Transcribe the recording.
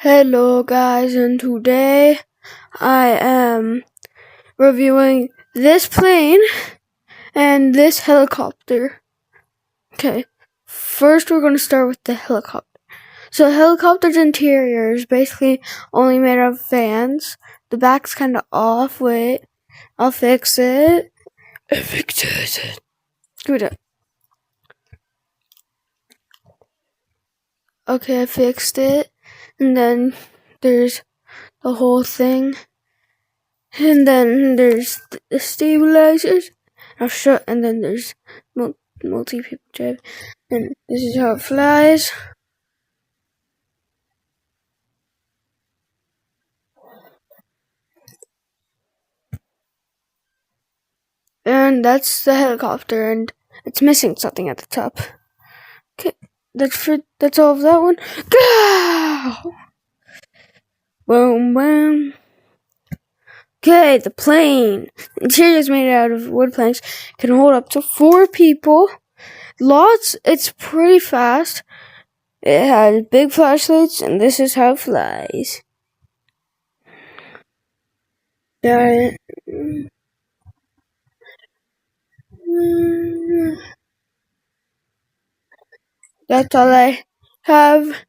Hello guys, and today I am reviewing this plane and this helicopter. Okay, first we're going to start with the helicopter. So the helicopter's interior is basically only made of fans. The back's kind of off. Wait, I'll fix it. Good. Okay, I fixed it. And then there's the whole thing. And then there's the stabilizers. And then there's multi-people drive. And this is how it flies. And that's the helicopter, and it's missing something at the top. Okay, that's all of that one. Go! Boom, boom. Okay, the plane. The interior is made out of wood planks. Can hold up to 4 people. It's pretty fast. It has big flashlights, and this is how it flies. That's all I have.